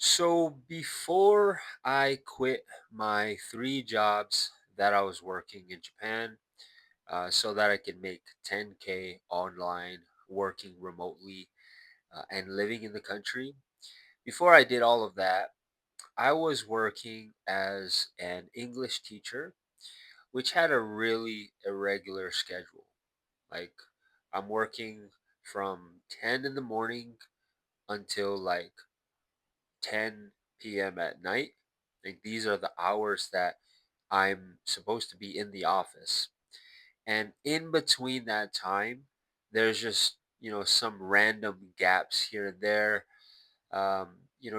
So before I quit my three jobs that I was working in Japan, so that I could make 10K online, working remotely, and living in the country. Before I did all of that, I was working as an English teacher, which had a really irregular schedule. Like, I'm working from 10 in the morning until like 10 p.m. at night. Like, these are the hours that I'm supposed to be in the office. And in between that time, there's just, some random gaps here and there.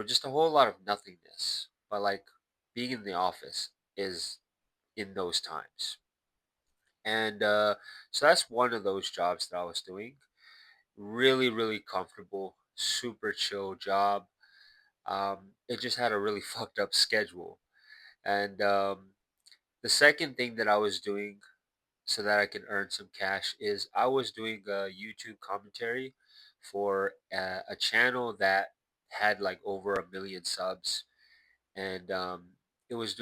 Just a whole lot of nothingness. But like being in the office is in those times. And so that's one of those jobs that I was doing. Really, really comfortable, super chill job. It just had a really fucked up schedule. And the second thing that I was doing so that I can earn some cash is I was doing a YouTube commentary for a channel that had like over 1 million subs, and it was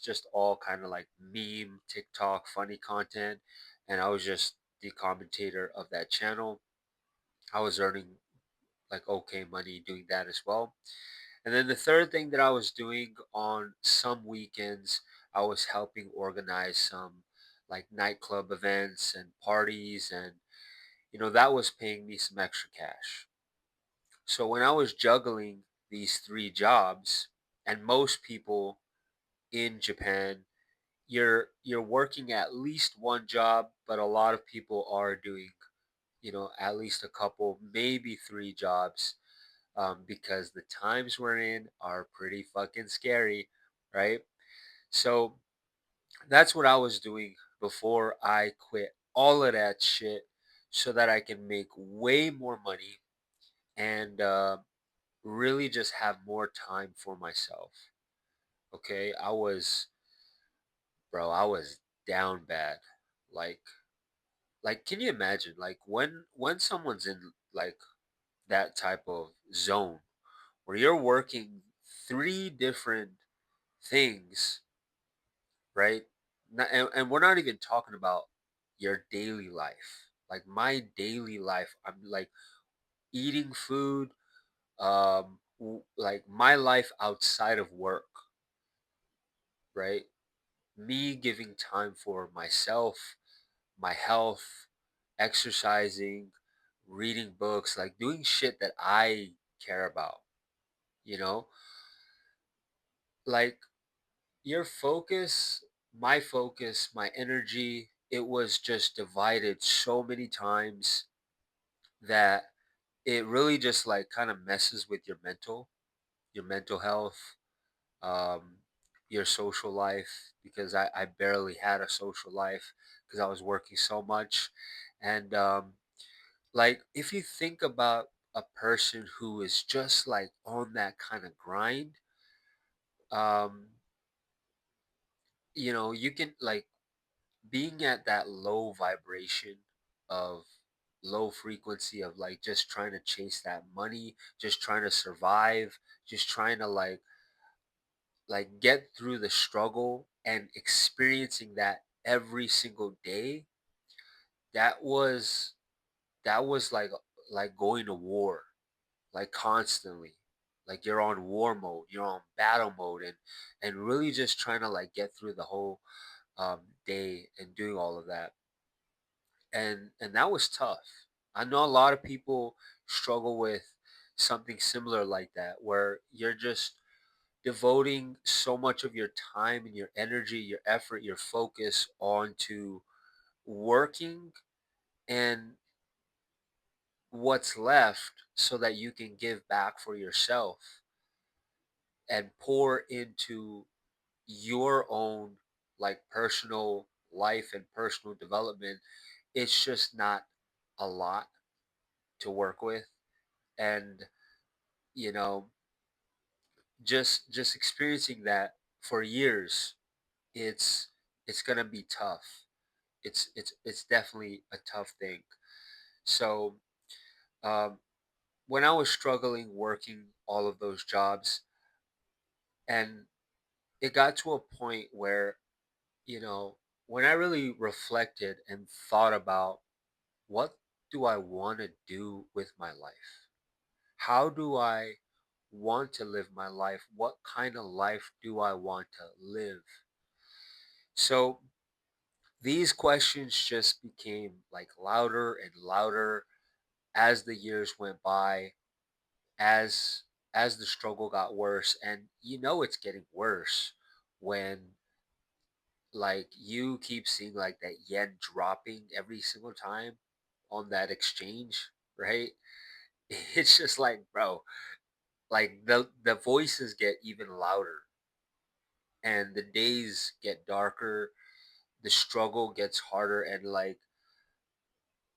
just all kind of like meme, TikTok, funny content, and I was just the commentator of that channel. I was earning like okay money doing that as well. And then the third thing that I was doing on some weekends, I was helping organize some like nightclub events and parties, and that was paying me some extra cash. So when I was juggling these three jobs, and most people in Japan, you're working at least one job, but a lot of people are doing, at least a couple, maybe three jobs, because the times we're in are pretty fucking scary, right? So that's what I was doing before I quit all of that shit so that I can make way more money and really just have more time for myself. Okay, I was down bad. Like, can you imagine, like, when someone's in like that type of zone where you're working three different things, right? And we're not even talking about your daily life. Like my daily life, I'm like eating food, like my life outside of work, right? Me giving time for myself, my health, exercising, reading books, like doing shit that I care about, you know? Like your focus, my focus, my energy, it was just divided so many times that it really just like kind of messes with your mental health, um, your social life, because I barely had a social life because I was working so much. And like, if you think about a person who is just like on that kind of grind, um, you can like being at that low vibration of low frequency of like just trying to chase that money, just trying to survive, just trying to like get through the struggle and experiencing that every single day. That was like going to war, like constantly, like you're on war mode, you're on battle mode, and really just trying to like get through the whole day and doing all of that. And that was tough. I know a lot of people struggle with something similar like that, where you're just devoting so much of your time and your energy, your effort, your focus onto working, and what's left so that you can give back for yourself and pour into your own like personal life and personal development. It's just not a lot to work with. And you know just experiencing that for years, it's it's gonna be tough. It's definitely a tough thing. So um, when I was struggling working all of those jobs, And it got to a point where, you know, when I really reflected and thought about what do I want to do with my life? How do I want to live my life? What kind of life do I want to live? So these questions just became like louder and louder as the years went by, as as the struggle got worse, and you know it's getting worse when like you keep seeing like that yen dropping every single time on that exchange, right? It's just like, bro, like the voices get even louder and the days get darker, the struggle gets harder, and like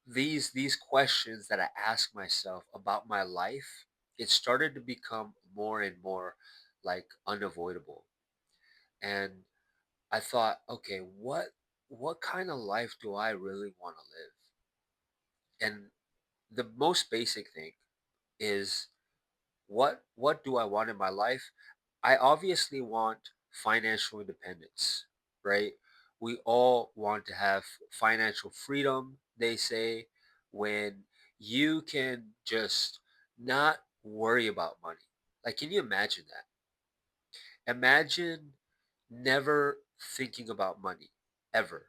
these questions that I ask myself about my life, it started to become more and more like unavoidable. And I thought, okay, what kind of life do I really want to live? And the most basic thing is, what do I want in my life? I obviously want financial independence, right? We all want to have financial freedom, they say, when you can just not worry about money. Like, can you imagine that? Imagine never thinking about money ever.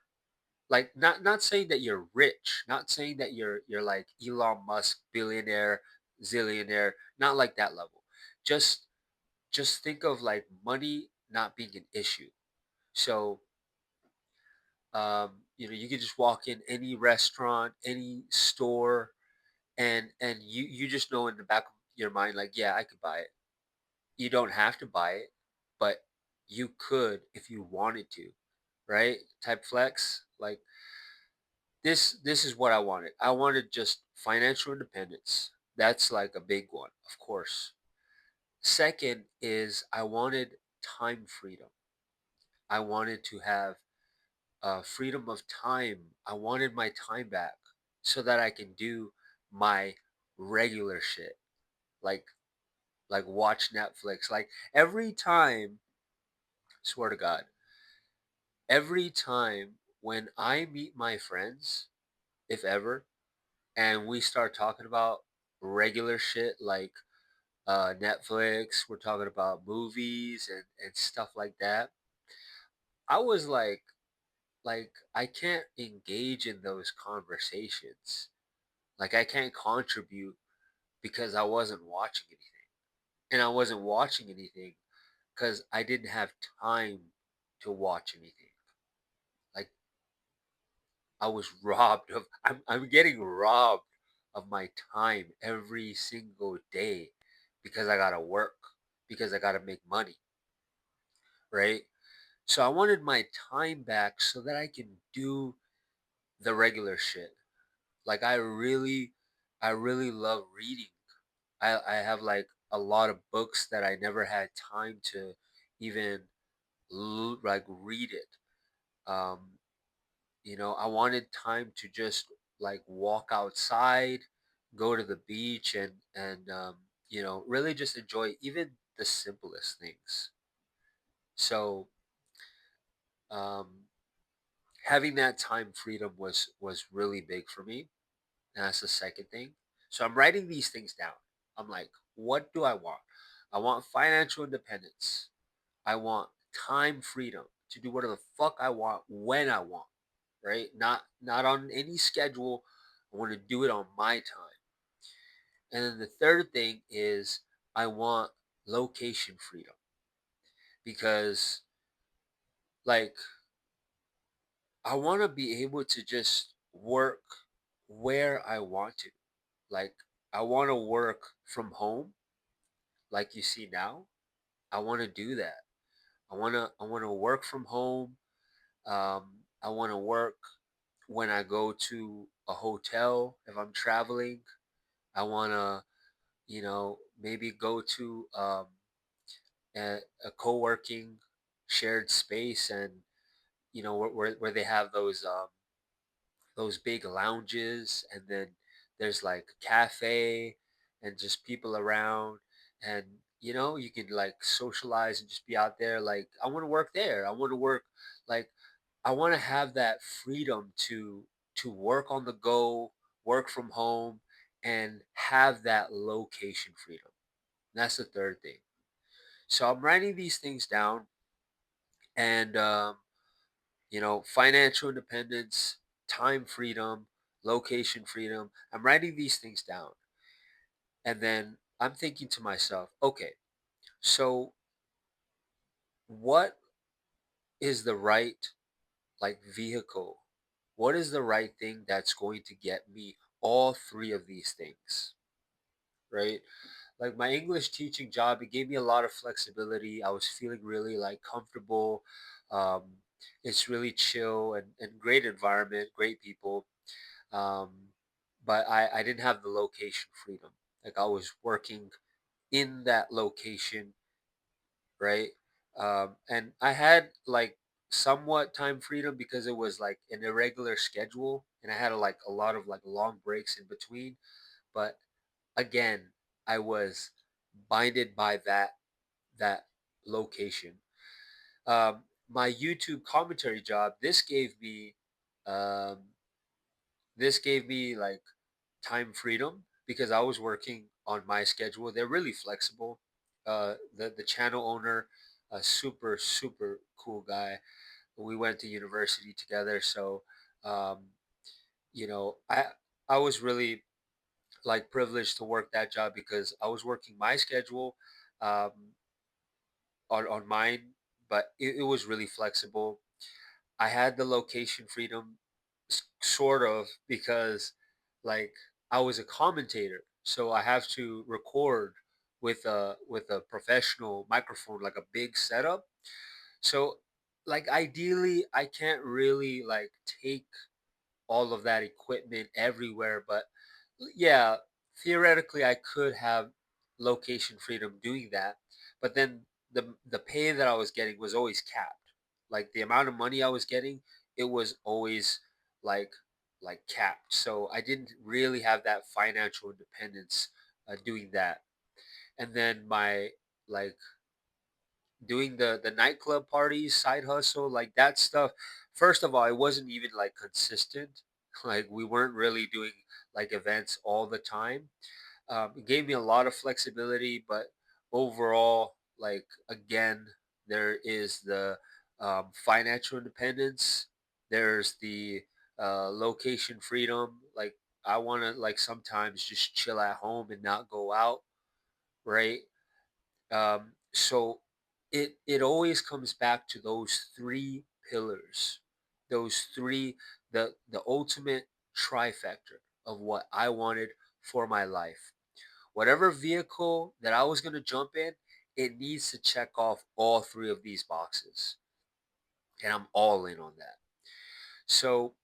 Like, not saying that you're rich, not saying that you're like Elon Musk, billionaire, zillionaire, not like that level. Just just think of like money not being an issue. So, you could just walk in any restaurant, any store, and you just know in the back of your mind, like, yeah, I could buy it. You don't have to buy it, but you could if you wanted to, right? Type flex. Like, this is what I wanted. I wanted just financial independence. That's like a big one, of course. Second is I wanted time freedom. I wanted to have freedom of time. I wanted my time back so that I can do my regular shit, like watch Netflix. Like every time, swear to God, every time when I meet my friends, if ever, and we start talking about regular shit like Netflix, we're talking about movies and stuff like that. I was like I can't engage in those conversations. Like I can't contribute because I wasn't watching anything. And I wasn't watching anything because I didn't have time to watch anything. Like I was robbed of I'm getting robbed of my time every single day because I gotta work, because I gotta make money, right? So I wanted my time back so that I can do the regular shit. Like I really love reading. I have like a lot of books that I never had time to even like read it. Um, I wanted time to just like walk outside, go to the beach, and really just enjoy even the simplest things. So um, having that time freedom was really big for me. And that's the second thing. So I'm writing these things down. I'm like, what do I want? I want financial independence. I want time freedom to do whatever the fuck I want when I want, right? Not on any schedule. I want to do it on my time. And then the third thing is I want location freedom because like I want to be able to just work where I want to. Like I want to work from home like you see now. I want to do that. I want to work from home. I want to work when I go to a hotel if I'm traveling. I want to, maybe go to a co-working shared space and where they have those big lounges and then there's like a cafe and just people around and you can like socialize and just be out there. Like, I want to work there. I want to work, like, I want to have that freedom to work on the go, work from home, and have that location freedom. That's the third thing. So I'm writing these things down, and financial independence, time freedom, location freedom. I'm writing these things down, and then I'm thinking to myself, okay, so what is the right, like, vehicle? What is the right thing that's going to get me all three of these things, right? Like, my English teaching job, it gave me a lot of flexibility. I was feeling really like comfortable. Um, it's really chill and great environment, great people. Um, but I didn't have the location freedom. Like, I was working in that location, right? And I had like somewhat time freedom because it was like an irregular schedule, and I had like a lot of like long breaks in between. But again, I was binded by that location. My YouTube commentary job, um, this gave me like time freedom because I was working on my schedule. They're really flexible. The channel owner, a super super cool guy. We went to university together, so um, you know, I was really like privileged to work that job because I was working my schedule um, on mine, but it was really flexible. I had the location freedom, sort of, because like I was a commentator, so I have to record with a professional microphone, like a big setup. So like ideally, I can't really like take all of that equipment everywhere, but yeah, theoretically I could have location freedom doing that, but then the pay that I was getting was always capped. Like, the amount of money I was getting, it was always like capped. So I didn't really have that financial independence doing that. And then my, like, doing the nightclub parties, side hustle, like that stuff. First of all, it wasn't even like consistent. Like, we weren't really doing like events all the time. It gave me a lot of flexibility, but overall, like, again, there is the financial independence. There's the location freedom. Like, I want to like sometimes just chill at home and not go out, right? So it always comes back to those three pillars, those three, the ultimate trifecta of what I wanted for my life. Whatever vehicle that I was gonna jump in, it needs to check off all three of these boxes, and I'm all in on that. So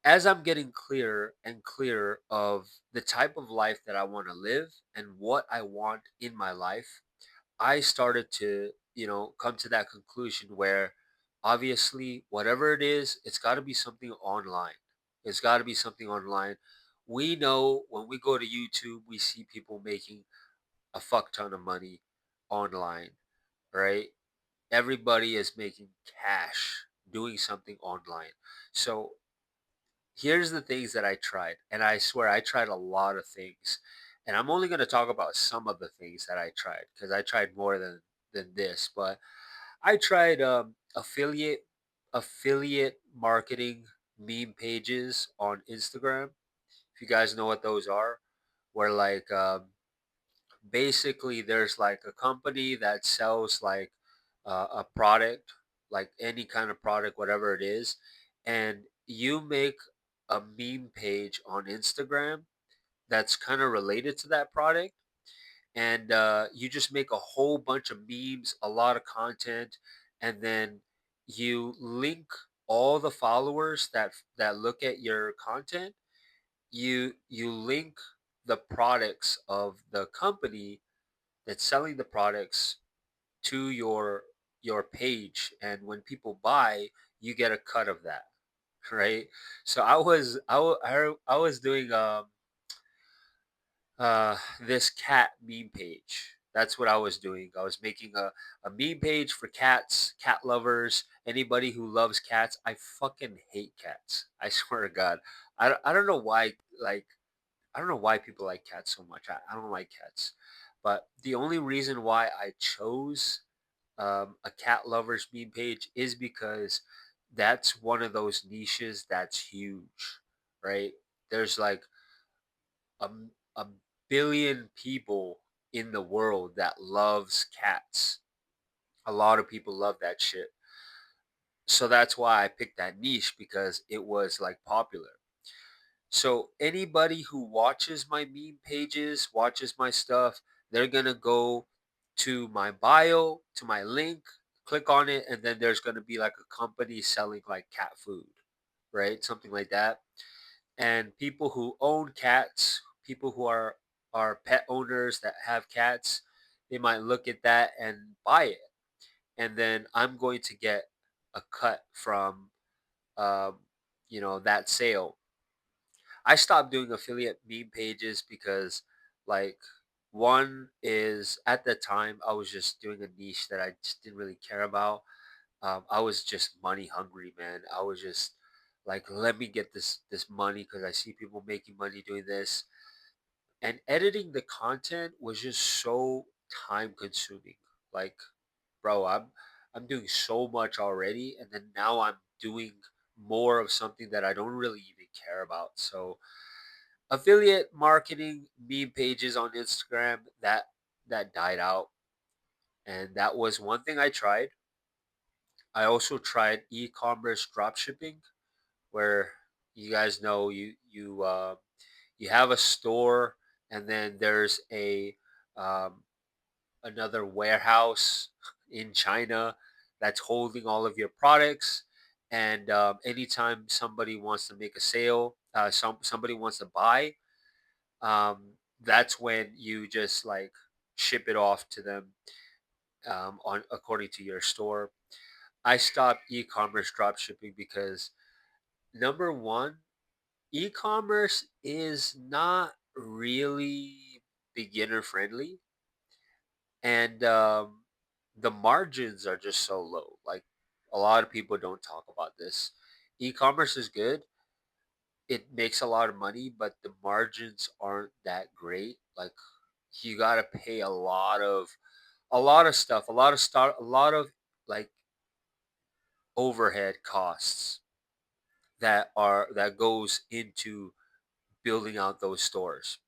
as I'm getting clearer and clearer of the type of life that I want to live and what I want in my life, I started to, come to that conclusion where obviously, whatever it is, it's got to be something online. It's got to be something online. We know when we go to YouTube, we see people making a fuck ton of money online, right? Everybody is making cash doing something online. So here's the things that I tried, and I swear I tried a lot of things. And I'm only going to talk about some of the things that I tried because I tried more than this. But I tried affiliate marketing meme pages on Instagram. If you guys know what those are, where like basically there's like a company that sells like a product, like any kind of product, whatever it is, and you make a meme page on Instagram that's kind of related to that product, and you just make a whole bunch of memes, a lot of content, and then you link all the followers that look at your content. You link the products of the company that's selling the products to your page, and when people buy, you get a cut of that, right? So I was doing this cat meme page. That's what I was doing. I was making a meme page for cats, cat lovers, anybody who loves cats. I fucking hate cats. I swear to God. I don't know why, like, I don't know why people like cats so much. I don't like cats. But the only reason why I chose a cat lovers meme page is because that's one of those niches that's huge, right? There's like a billion people in the world that loves cats. A lot of people love that shit. So that's why I picked that niche because it was like popular. So anybody who watches my meme pages, watches my stuff, they're gonna go to my bio, to my link, click on it, and then there's gonna be like a company selling like cat food, right? Something like that. And people who own cats, people who are pet owners that have cats, they might look at that and buy it. And then I'm going to get a cut from um, that sale. I stopped doing affiliate meme pages because, like, one is at the time I was just doing a niche that I just didn't really care about. I was just money hungry, man. I was just like, let me get this money because I see people making money doing this, and editing the content was just so time consuming. Like, bro, I'm doing so much already, and then now I'm doing more of something that I don't really even care about. So affiliate marketing meme pages on Instagram, that died out, and that was one thing I tried. I also tried e-commerce drop shipping, where you guys know you have a store, and then there's a um, another warehouse in China that's holding all of your products. And anytime somebody wants to make a sale, somebody wants to buy, that's when you just like ship it off to them on according to your store. I stopped e-commerce drop shipping because number one, e-commerce is not really beginner friendly, and the margins are just so low. Like, a lot of people don't talk about this. E-commerce is good. It makes a lot of money, but the margins aren't that great. Like, you got to pay a lot of stuff, a lot of like overhead costs that goes into building out those stores.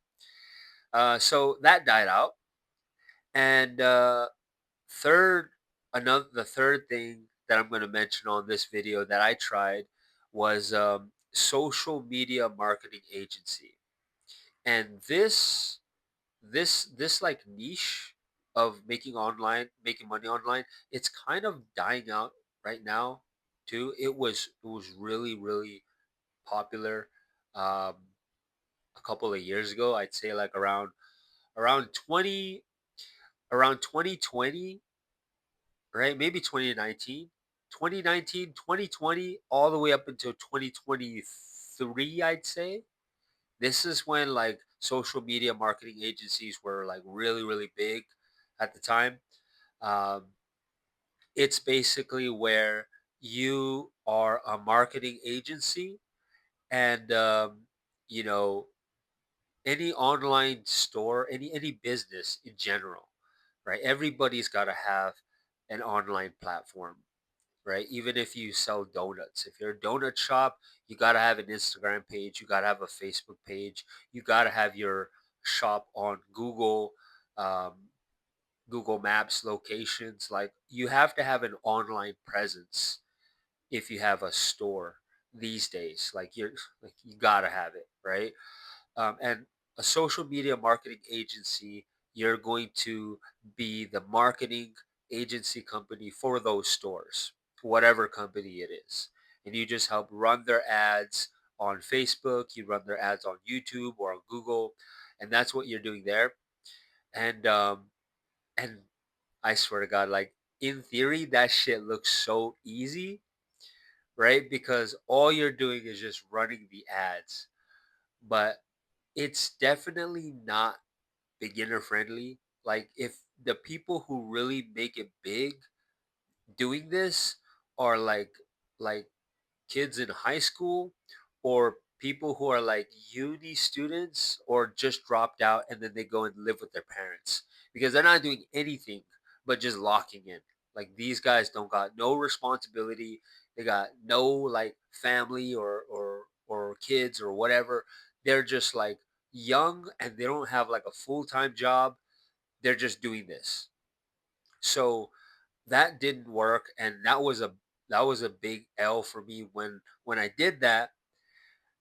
So that died out. And third, the third thing that I'm going to mention on this video that I tried was social media marketing agency. And this like niche of making money online, it's kind of dying out right now too. It was really popular um, a couple of years ago. I'd say like around 20 around 2020, right? Maybe 2019, 2020, all the way up until 2023, I'd say. This is when like social media marketing agencies were like really big at the time. Um, it's basically where you are a marketing agency, and you know any online store, any business in general, right? Everybody's got to have an online platform, right? Even if you sell donuts, if you're a donut shop, you got to have an Instagram page, you got to have a Facebook page, you got to have your shop on um, Google Maps locations. Like, you have to have an online presence if you have a store these days. Like, you got to have it, right? And a social media marketing agency, you're going to be the marketing agency company for those stores, whatever company it is. And you just help run their ads on Facebook, you run their ads on YouTube or on Google, and that's what you're doing there. And I swear to God, like, in theory, that shit looks so easy, right? Because all you're doing is just running the ads. But it's definitely not beginner friendly. Like if the people who really make it big doing this are like kids in high school or people who are like uni students or just dropped out and then they go and live with their parents because they're not doing anything but just locking in. Like these guys don't got no responsibility. They got no like family or kids or whatever. They're just like young and they don't have like a full-time job. They're just doing this. So that didn't work and that was a big L for me when I did that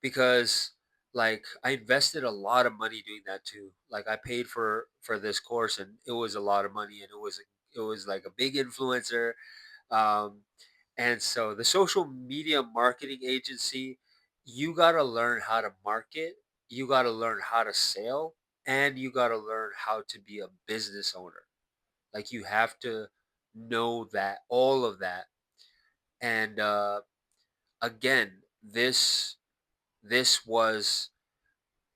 because like I invested a lot of money doing that too. Like I paid for this course and it was a lot of money and it was like a big influencer. Um and so the social media marketing agency, you got to learn how to market, you got to learn how to sell, and you got to learn how to be a business owner. Like you have to know that all of that. And again, this was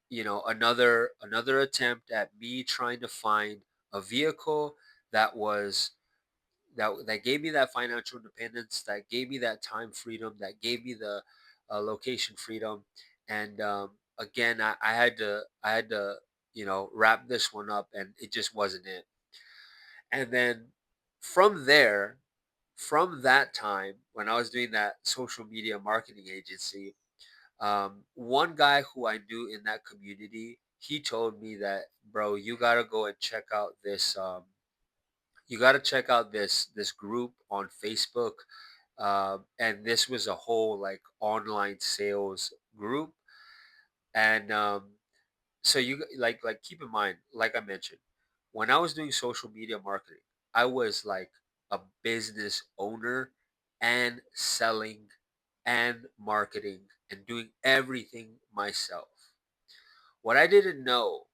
another attempt at me trying to find a vehicle that was that gave me that financial independence, that gave me that time freedom, that gave me the location freedom. And again, I had to wrap this one up, and it just wasn't it. And then from there, from that time when I was doing that social media marketing agency, one guy who I knew in that community, he told me that, bro, you gotta go and check out this. You gotta check out this group on Facebook, and this was a whole like online sales group. And so you like keep in mind, like I mentioned, when I was doing social media marketing, I was like a business owner and selling and marketing and doing everything myself. What I didn't know,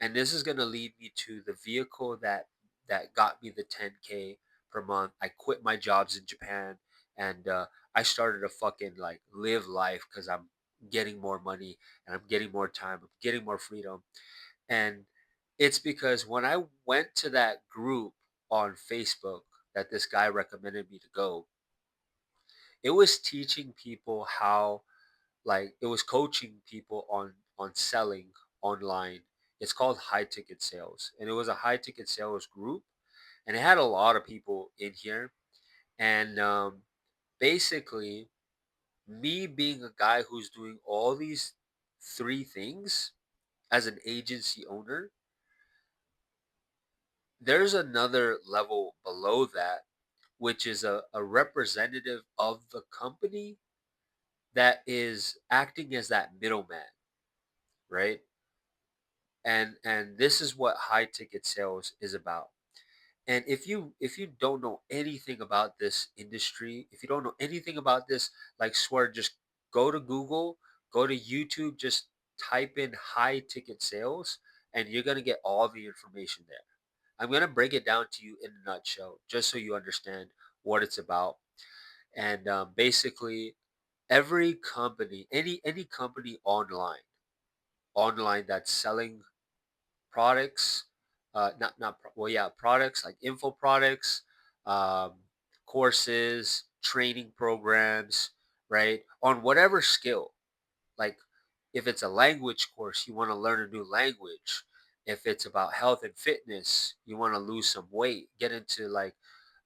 and this is going to lead me to the vehicle that got me the 10K per month. I quit my jobs in Japan and I started to fucking like live life because I'm getting more money and I'm getting more time, I'm getting more freedom. And it's because when I went to that group on Facebook that this guy recommended me to go, it was teaching people how, like it was coaching people on selling online. It's called high ticket sales, and it was a high ticket sales group, and it had a lot of people in here. And basically, me being a guy who's doing all these three things as an agency owner, there's another level below that, which is a representative of the company that is acting as that middleman, right? And this is what high ticket sales is about. And if you don't know anything about this industry, if you don't know anything about this, like swear, just go to Google, go to YouTube, just type in high ticket sales, and you're gonna get all the information there. I'm gonna break it down to you in a nutshell, just so you understand what it's about. And basically, every company, any company online that's selling products, well, yeah, products like info products, um, courses, training programs, right? On whatever skill, like if it's a language course, you want to learn a new language. If it's about health and fitness, you want to lose some weight, get into like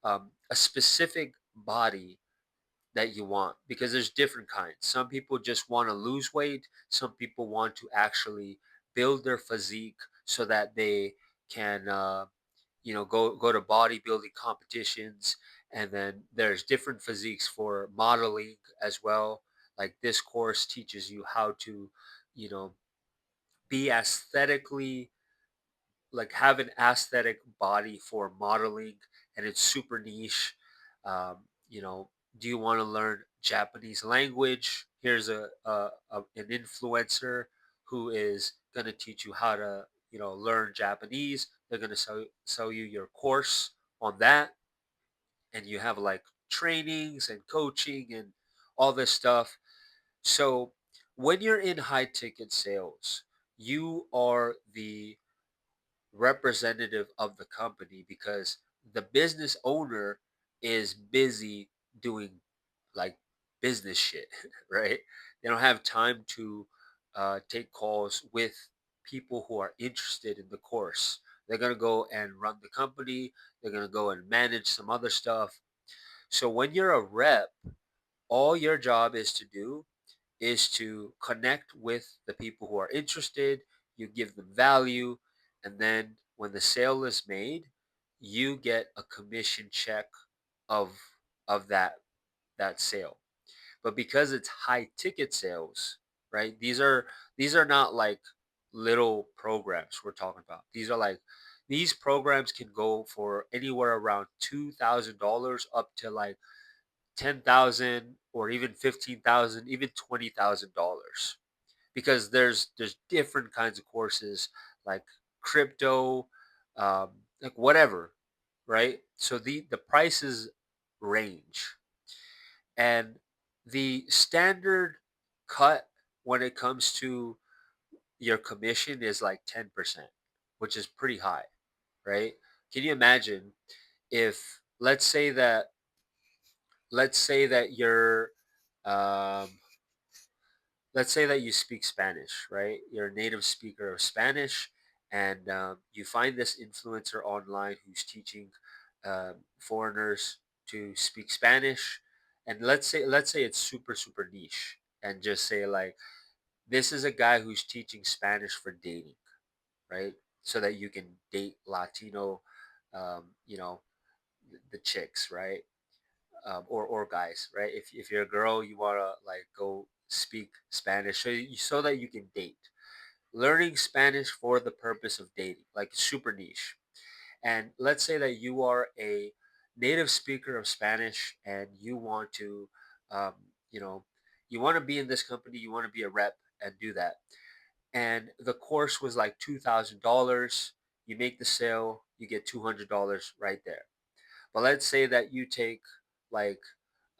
a specific body that you want, because there's different kinds. Some people just want to lose weight. Some people want to actually build their physique so that they can go to bodybuilding competitions. And then there's different physiques for modeling as well. Like this course teaches you how to you know be aesthetically, like have an aesthetic body for modeling, and it's super niche. Um, you know, do you want to learn Japanese language? Here's an influencer who is going to teach you how to learn Japanese. They're going to sell you your course on that, and you have like trainings and coaching and all this stuff. So when you're in high ticket sales, you are the representative of the company because the business owner is busy doing like business shit, right? They don't have time to take calls with people who are interested in the course. They're going to go and run the company, they're going to go and manage some other stuff. So when you're a rep, all your job is to do is to connect with the people who are interested, you give them value, and then when the sale is made, you get a commission check of of that sale. But because it's high ticket sales, right? These are not like little programs we're talking about. These are like these programs can go for anywhere around $2,000 up to like 10,000 or even 15,000, even $20,000 because there's different kinds of courses like crypto, um, like whatever, right? So the prices range, and the standard cut when it comes to your commission is like 10%, which is pretty high, right? Can you imagine if let's say that you're um, let's say that you speak Spanish, right? You're a native speaker of Spanish, and you find this influencer online who's teaching foreigners to speak Spanish, and let's say it's super super niche, and just say like this is a guy who's teaching Spanish for dating, right? So that you can date Latino, you know, the chicks, right? Or guys, right? If you're a girl, you wanna like go speak Spanish so that you can date. Learning Spanish for the purpose of dating, like super niche. And let's say that you are a native speaker of Spanish and you want to, um, you know, you want to be in this company, you want to be a rep and do that. And the course was like $2,000. You make the sale, you get $200 right there. But let's say that you take like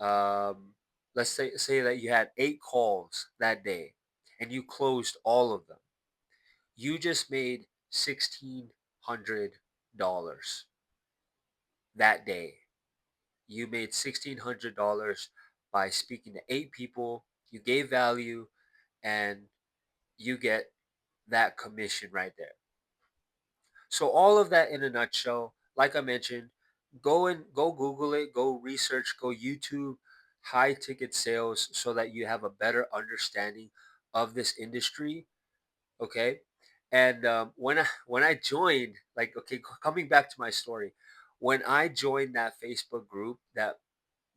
um, let's say that you had 8 calls that day and you closed all of them. You just made $1,600 that day. You made $1,600 by speaking to 8 people. You gave value, and you get that commission right there. So all of that in a nutshell, like I mentioned, go Google it, go research, go YouTube high ticket sales so that you have a better understanding of this industry. Okay, and when I joined, like okay, coming back to my story, when I joined that Facebook group, that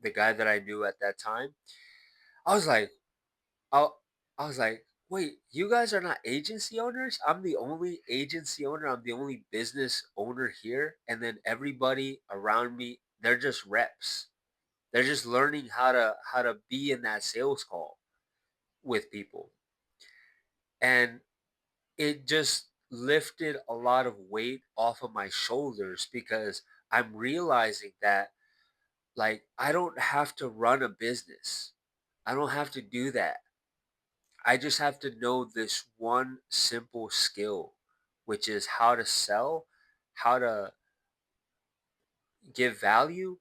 the guy that I knew at that time, I was like, I, I was like, wait, you guys are not agency owners? I'm the only agency owner. I'm the only business owner here. And then everybody around me, they're just reps. They're just learning how to be in that sales call with people. And it just lifted a lot of weight off of my shoulders because I'm realizing that like I don't have to run a business. I don't have to do that. I just have to know this one simple skill, which is how to sell, how to give value,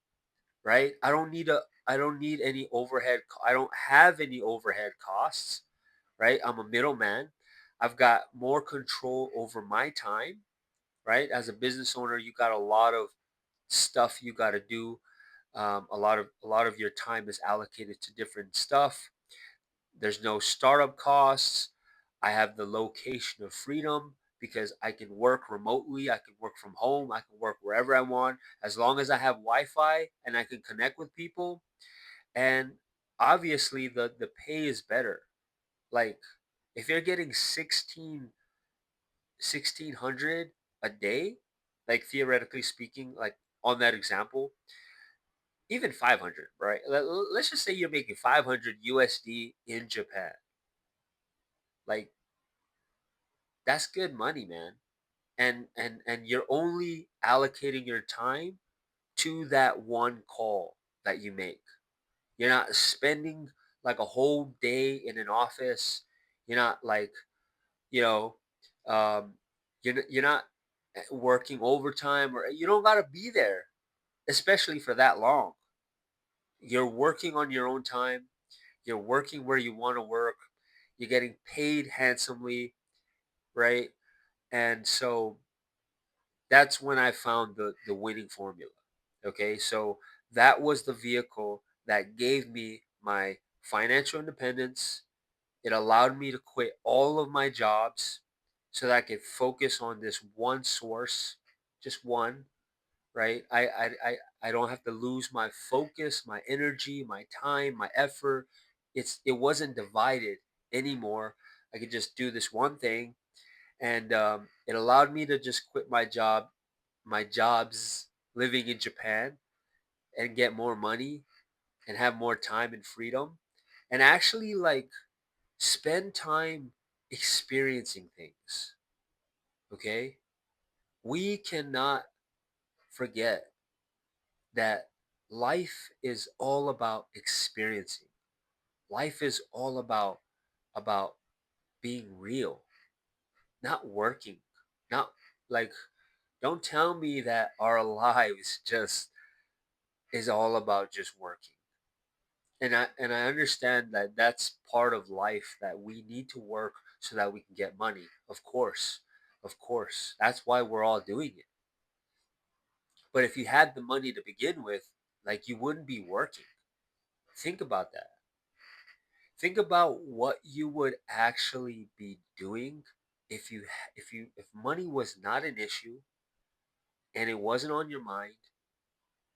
right? I don't need any overhead I don't have any overhead costs, right? I'm a middleman. I've got more control over my time, right? As a business owner, you got a lot of stuff you got to do. A lot of your time is allocated to different stuff. There's no startup costs. I have the location of freedom because I can work remotely. I can work from home. I can work wherever I want as long as I have Wi-Fi and I can connect with people. And obviously, the pay is better. Like if you're getting 1600 a day, like theoretically speaking, like on that example, even 500, right? Let's just say you're making 500 USD in Japan. Like that's good money, man. And you're only allocating your time to that one call that you make. You're not spending like a whole day in an office. You're not like, you know Um, you're not working overtime, or you don't gotta be there, especially for that long. You're working on your own time. You're working where you want to work. You're getting paid handsomely, right? And so that's when I found the winning formula. Okay, so that was the vehicle that gave me my financial independence. It allowed me to quit all of my jobs so that I could focus on this one source, just one, right? I don't have to lose my focus, my energy, my time, my effort. It wasn't divided anymore. I could just do this one thing, and it allowed me to just quit my jobs living in Japan, and get more money and have more time and freedom, and actually like spend time experiencing things. Okay, we cannot forget that life is all about experiencing. Life is all about being real, not working. Not like don't tell me that our lives just is all about just working. And I understand that that's part of life, that we need to work so that we can get money. Of course. Of course. That's why we're all doing it. But if you had the money to begin with, like, you wouldn't be working. Think about that. Think about what you would actually be doing if money was not an issue, and it wasn't on your mind,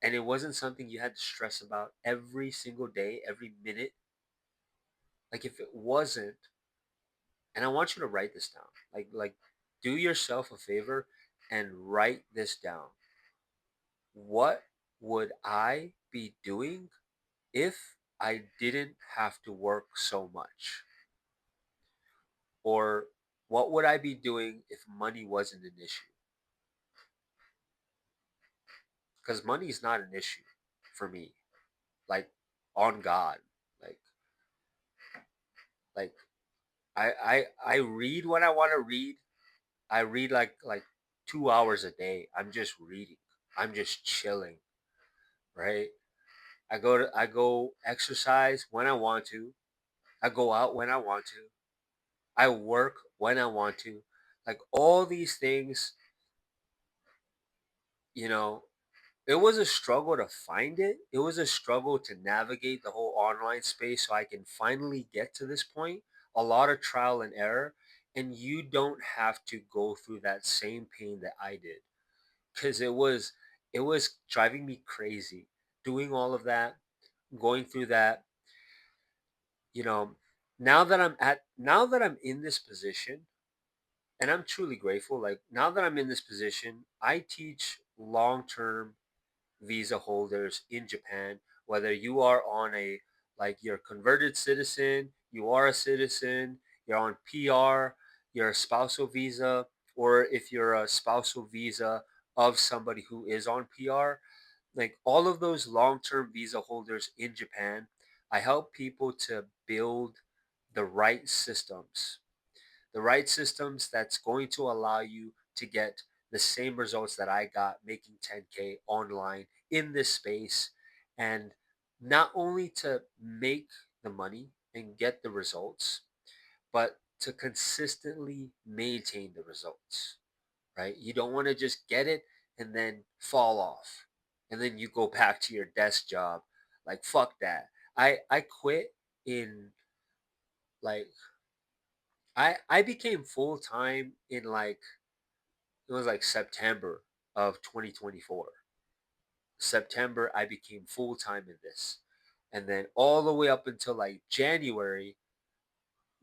and it wasn't something you had to stress about every single day, every minute. Like, if it wasn't, and I want you to write this down. Like do yourself a favor and write this down. What would I be doing if I didn't have to work so much? Or what would I be doing if money wasn't an issue? Because money is not an issue for me. Like, on God. Like like I read when I want to read. I read like 2 hours a day. I'm just reading. I'm just chilling, right? I go exercise when I want to. I go out when I want to. I work when I want to. Like, all these things, you know, it was a struggle to find it. It was a struggle to navigate the whole online space so I can finally get to this point. A lot of trial and error, and you don't have to go through that same pain that I did, cuz it was driving me crazy doing all of that, going through that, you know. Now that I'm in this position, and I'm truly grateful, like, now that I'm in this position, I teach long-term visa holders in Japan, whether you are on a, like, you're a converted citizen, you are a citizen, you're on PR, you're a spousal visa, or if you're a spousal visa of somebody who is on PR, like, all of those long-term visa holders in Japan, I help people to build the right systems that's going to allow you to get the same results that I got making 10K online in this space. And not only to make the money and get the results, but to consistently maintain the results, right? You don't want to just get it and then fall off. And then you go back to your desk job. Like, fuck that. I quit in, like, I became full time in, like, it was like September of 2024. September, I became full time in this. And then all the way up until like January,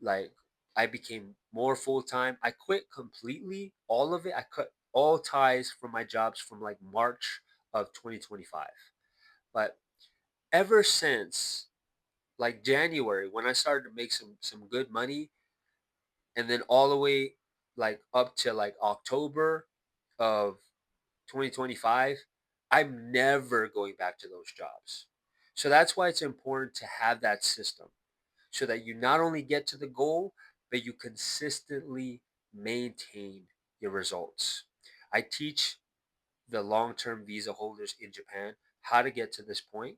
like, I became more full time. I quit completely, all of it. I cut all ties from my jobs from like March of 2025. But ever since like January, when I started to make some good money, and then all the way like up to like October of 2025, I'm never going back to those jobs. So that's why it's important to have that system, so that you not only get to the goal, but you consistently maintain your results. I teach the long term visa holders in Japan how to get to this point.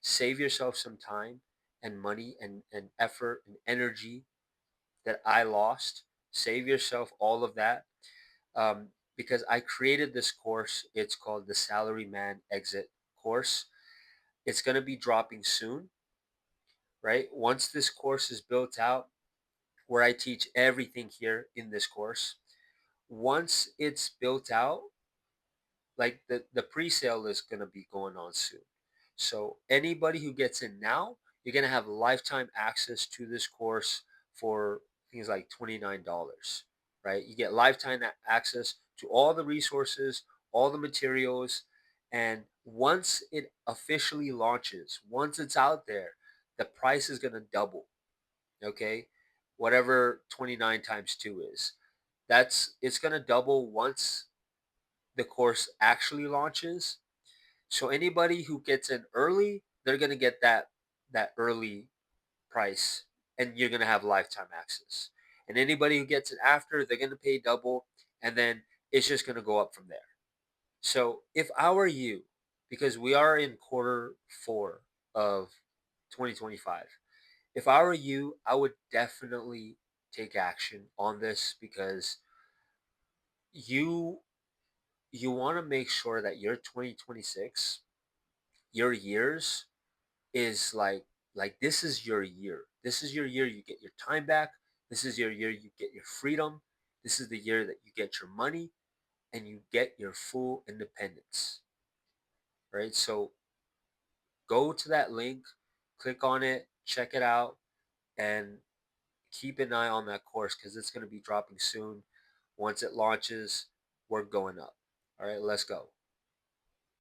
Save yourself some time and money and effort and energy that I lost. Save yourself all of that, um, because I created this course. It's called the Salaryman Exit course. It's going to be dropping soon, right? Once this course is built out, where I teach everything here in this course, once it's built out, like the pre-sale is going to be going on soon. So anybody who gets in now, you're going to have lifetime access to this course for things like $29, right? You get lifetime access to all the resources, all the materials, and once it officially launches, once it's out there, the price is going to double, okay? Whatever 29 times 2 is. It's going to double once the course actually launches. So anybody who gets in early, they're gonna get that early price, and you're gonna have lifetime access. And anybody who gets it after, they're gonna pay double, and then it's just gonna go up from there. So if I were you, because we are in quarter 4 of 2025, if I were you, I would definitely take action on this because you you want to make sure that your 2026, your years, is like this is your year. This is your year you get your time back. This is your year you get your freedom. This is the year that you get your money and you get your full independence, right? So go to that link, click on it, check it out, and keep an eye on that course because it's going to be dropping soon. Once it launches, we're going up. All right, let's go.